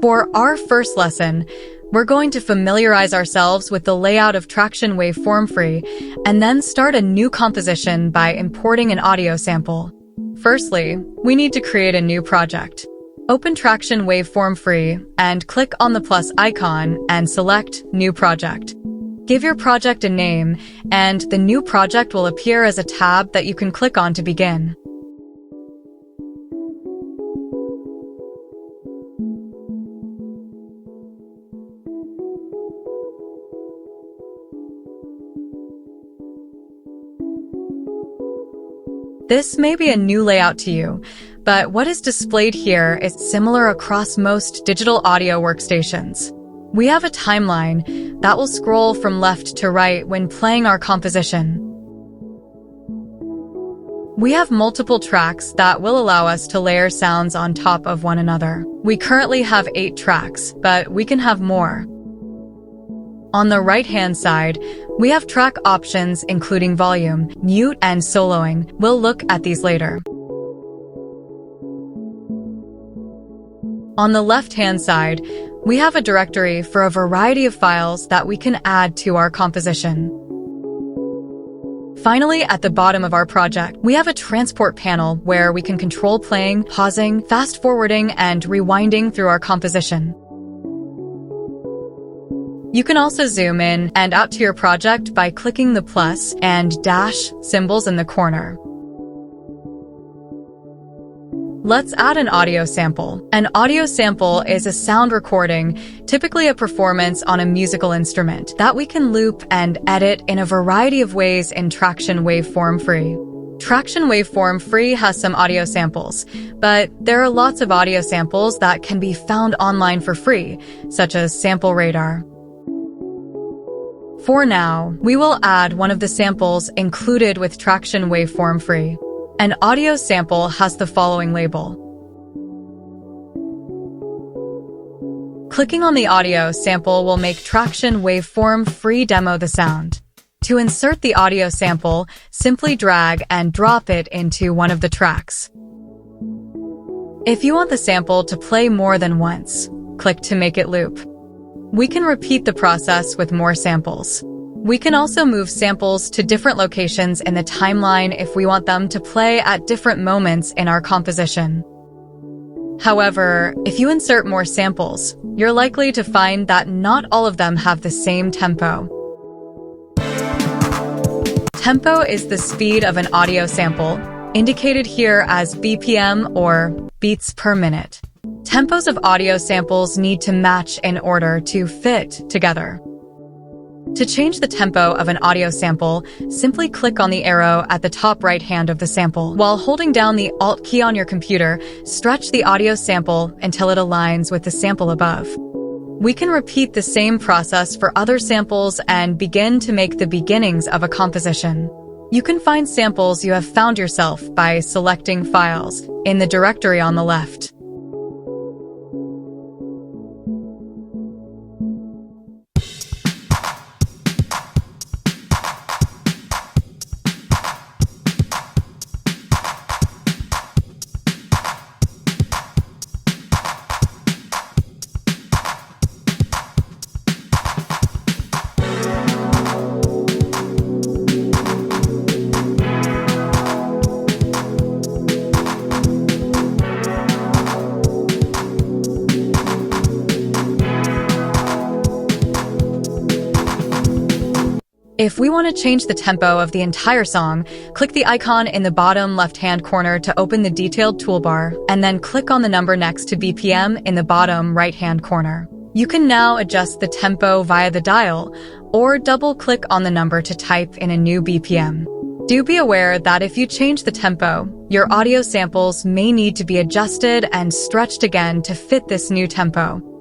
For our first lesson, we're going to familiarize ourselves with the layout of Tracktion Waveform Free and then start a new composition by importing an audio sample. Firstly, we need to create a new project. Open Tracktion Waveform Free and click on the plus icon and select New Project. Give your project a name, and the new project will appear as a tab that you can click on to begin. This may be a new layout to you, but what is displayed here is similar across most digital audio workstations. We have a timeline that will scroll from left to right when playing our composition. We have multiple tracks that will allow us to layer sounds on top of one another. We currently have 8 tracks, but we can have more. On the right-hand side, we have track options including volume, mute, and soloing. We'll look at these later. On the left-hand side, we have a directory for a variety of files that we can add to our composition. Finally, at the bottom of our project, we have a transport panel where we can control playing, pausing, fast-forwarding, and rewinding through our composition. You can also zoom in and out to your project by clicking the plus and dash symbols in the corner. Let's add an audio sample. An audio sample is a sound recording, typically a performance on a musical instrument, that we can loop and edit in a variety of ways in Tracktion Waveform Free. Tracktion Waveform Free has some audio samples, but there are lots of audio samples that can be found online for free, such as Sample Radar. For now, we will add one of the samples included with Tracktion Waveform Free. An audio sample has the following label. Clicking on the audio sample will make Tracktion Waveform Free demo the sound. To insert the audio sample, simply drag and drop it into one of the tracks. If you want the sample to play more than once, click to make it loop. We can repeat the process with more samples. We can also move samples to different locations in the timeline if we want them to play at different moments in our composition. However, if you insert more samples, you're likely to find that not all of them have the same tempo. Tempo is the speed of an audio sample, indicated here as BPM or beats per minute. Tempos of audio samples need to match in order to fit together. To change the tempo of an audio sample, simply click on the arrow at the top right hand of the sample. While holding down the Alt key on your computer, stretch the audio sample until it aligns with the sample above. We can repeat the same process for other samples and begin to make the beginnings of a composition. You can find samples you have found yourself by selecting Files in the directory on the left. If we want to change the tempo of the entire song, click the icon in the bottom left-hand corner to open the detailed toolbar, and then click on the number next to BPM in the bottom right-hand corner. You can now adjust the tempo via the dial, or double-click on the number to type in a new BPM. Do be aware that if you change the tempo, your audio samples may need to be adjusted and stretched again to fit this new tempo.